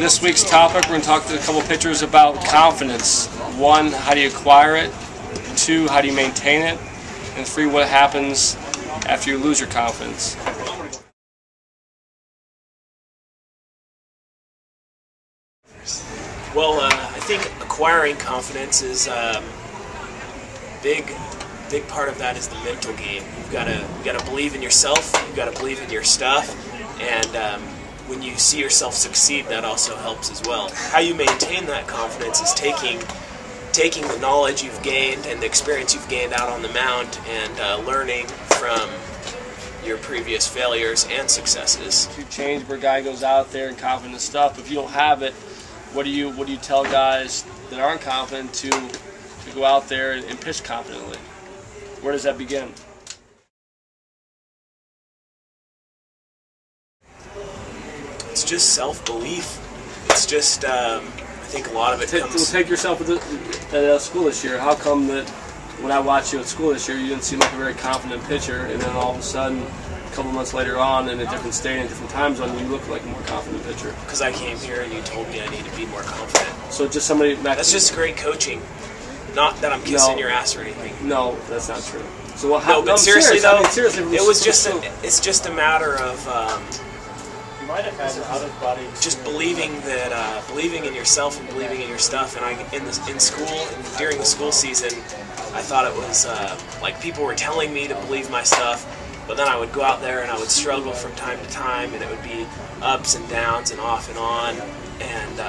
This week's topic, we're going to talk to a couple pitchers about confidence. 1, how do you acquire it? 2, how do you maintain it? And 3, what happens after you lose your confidence? Well, I think acquiring confidence is big part of that is the mental game. You've got to believe in yourself. You've got to believe in your stuff, and when you see yourself succeed, that also helps as well. How you maintain that confidence is taking the knowledge you've gained and the experience you've gained out on the mound and learning from your previous failures and successes. To change where a guy goes out there and confident stuff, if you don't have it, what do you tell guys that aren't confident to go out there and pitch confidently? Where does that begin? It's just self-belief. It's just, I think a lot of it comes... Well, take yourself at school this year. How come that when I watched you at school this year, you didn't seem like a very confident pitcher, and then all of a sudden, a couple months later on, in a different state, in a different time zone, you look like a more confident pitcher? Because I came here and you told me I need to be more confident. So just somebody... That's just great coaching. Not that I'm kissing your ass or anything. No, that's not true. So but seriously though, seriously, it's just a matter of just believing in yourself and believing in your stuff. And in school and during the school season, I thought it was like people were telling me to believe my stuff, but then I would go out there and I would struggle from time to time, and it would be ups and downs and off and on. And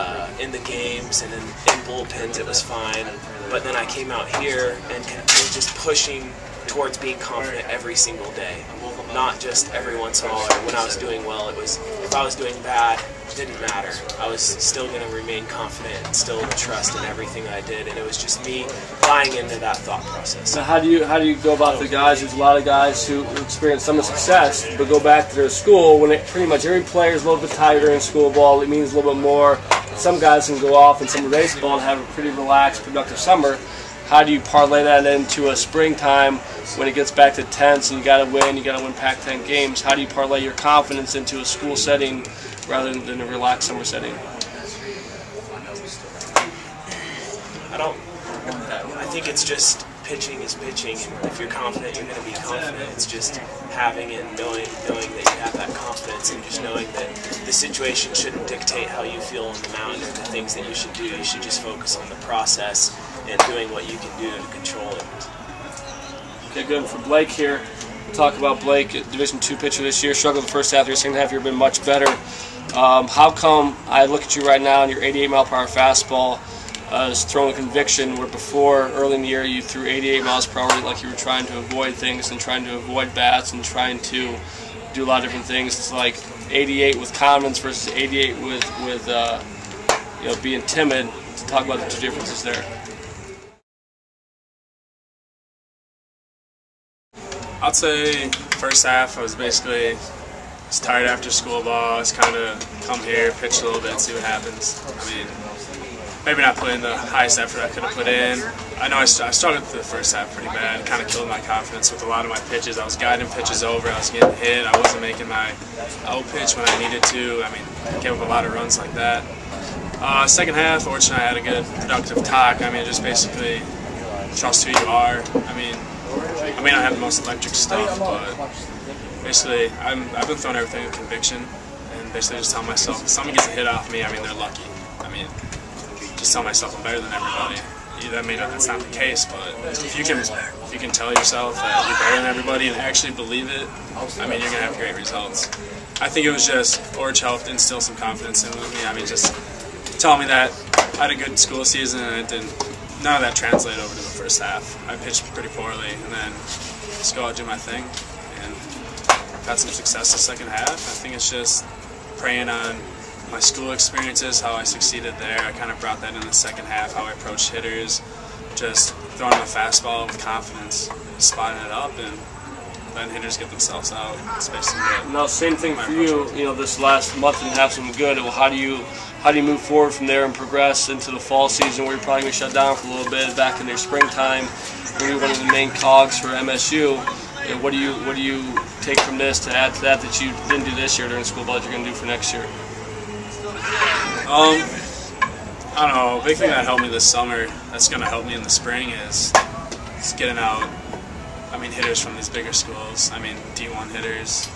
in the games and in bullpens, it was fine. But then I came out here and was just pushing towards being confident every single day, not just every once in a while or when I was doing well. It was, if I was doing bad, it didn't matter. I was still going to remain confident and still trust in everything I did, and it was just me buying into that thought process. So how do you go about the guys? There's a lot of guys who experience some success but go back to their school when pretty much every player is a little bit tighter in school ball. It means a little bit more. Some guys can go off in summer baseball and have a pretty relaxed, productive summer. How do you parlay that into a springtime when it gets back to tense and you got to win Pac-10 games? How do you parlay your confidence into a school setting rather than a relaxed summer setting? I think it's just pitching is pitching, and if you're confident, you're going to be confident. It's just having and knowing that you have that confidence, and just knowing that the situation shouldn't dictate how you feel on the mound or the things that you should do. You should just focus on the process and doing what you can do to control it. Okay, good. For Blake here, we'll talk about Blake, Division II pitcher this year. Struggled the first half of your second half, you've been much better. How come I look at you right now and your 88-mile-per-hour fastball is throwing a conviction where before, early in the year, you threw 88 miles per hour like you were trying to avoid things and trying to avoid bats and trying to do a lot of different things. It's like 88 with confidence versus 88 with being timid. To talk about the two differences there. I'd say first half I was basically tired after school ball. I was kind of come here, pitch a little bit, see what happens. I mean, maybe not put in the highest effort I could have put in. I know I struggled with the first half pretty bad. It kind of killed my confidence with a lot of my pitches. I was guiding pitches over. I was getting hit. I wasn't making my out pitch when I needed to. I mean, I gave up a lot of runs like that. Second half, fortunately, I had a good productive talk. I mean, just basically trust who you are. I mean, I may not have the most electric stuff, but basically, I've been throwing everything with conviction, and basically just tell myself, if someone gets a hit off me, I mean, they're lucky. I mean, just tell myself I'm better than everybody. That's not the case, but if you can tell yourself that you're better than everybody and actually believe it, I mean, you're gonna have great results. I think it was just Orch helped instill some confidence in me. I mean, just tell me that I had a good school season, and none of that translated over to the first half. I pitched pretty poorly, and then just go out and do my thing, and had some success the second half. I think it's just preying on my school experiences, how I succeeded there. I kind of brought that in the second half, how I approached hitters, just throwing my fastball with confidence, spotting it up, and letting hitters get themselves out. It's basically it. Now, same thing for you. You know, this last month and a half has been good. Well, how do you move forward from there and progress into the fall season, where you're probably going to shut down for a little bit, back in your springtime, when you're one of the main cogs for MSU? And what do you take from this to add to that you didn't do this year during school ball that you're going to do for next year? I don't know. A big thing that helped me this summer, that's going to help me in the spring, is getting out. I mean, hitters from these bigger schools. I mean, D1 hitters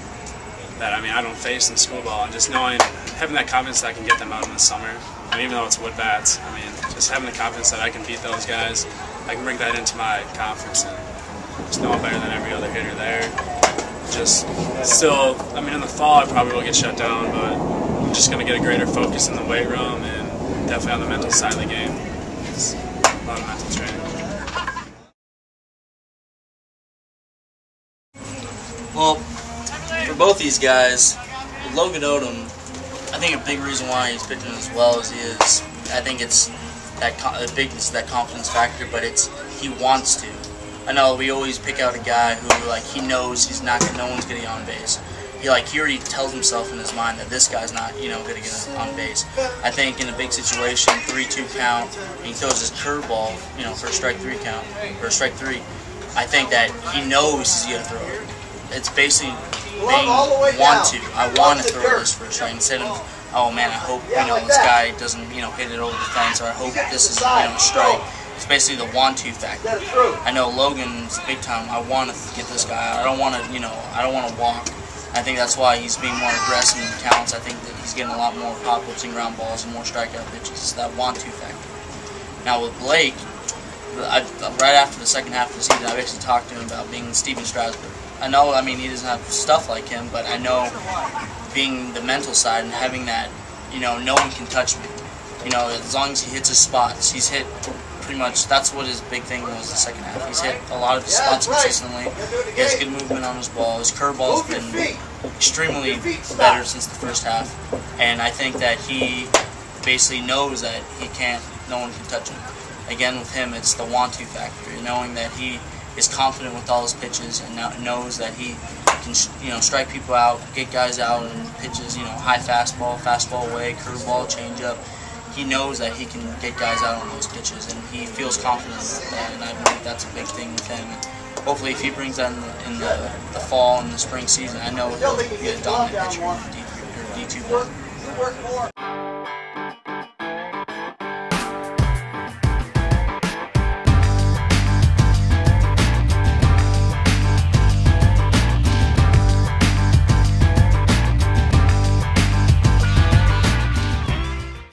that I don't face in school ball, and just knowing, having that confidence that I can get them out in the summer. And even though it's wood bats, I mean, just having the confidence that I can beat those guys, I can bring that into my conference and just know I'm better than every other hitter there. Just still, I mean, in the fall I probably will get shut down, but I'm just going to get a greater focus in the weight room and definitely on the mental side of the game. It's a lot of mental training. Well, for both these guys, with Logan Odom, I think a big reason why he's pitching as well as he is, I think it's that that confidence factor, but it's he wants to. I know we always pick out a guy who he knows he's not, no one's gonna get on base. He already tells himself in his mind that this guy's not gonna get on base. I think in a big situation, 3-2 count, and he throws his curveball, for a strike 3 count or a strike 3. I think that he knows he's gonna throw it. It's basically being I want to throw this for a strike instead of, oh man, I hope this guy doesn't hit it over the fence, or I hope this is a strike. It's basically the want-to factor. I know Logan's big time. I want to get this guy. I don't want to I don't want to walk. I think that's why he's being more aggressive in counts. I think that he's getting a lot more pop-ups and ground balls and more strikeout pitches. It's that want-to factor. Now with Blake, right after the second half of the season, I basically talked to him about being Steven Strasburg. I know, he doesn't have stuff like him, but I know being the mental side and having that, no one can touch me. As long as he hits his spots, he's hit pretty much, that's what his big thing was the second half. He's hit a lot of his spots consistently. He has good movement on his ball. His curveball's been extremely better since the first half. And I think that he basically knows that no one can touch him. Again, with him, it's the want-to factor, knowing that he is confident with all his pitches and now knows that he can, strike people out, get guys out, and pitches, high fastball away, curveball, changeup. He knows that he can get guys out on those pitches, and he feels confident with that, and I believe that's a big thing with him. And hopefully, if he brings that in the fall and the spring season, I know he'll be a dominant pitcher in D2.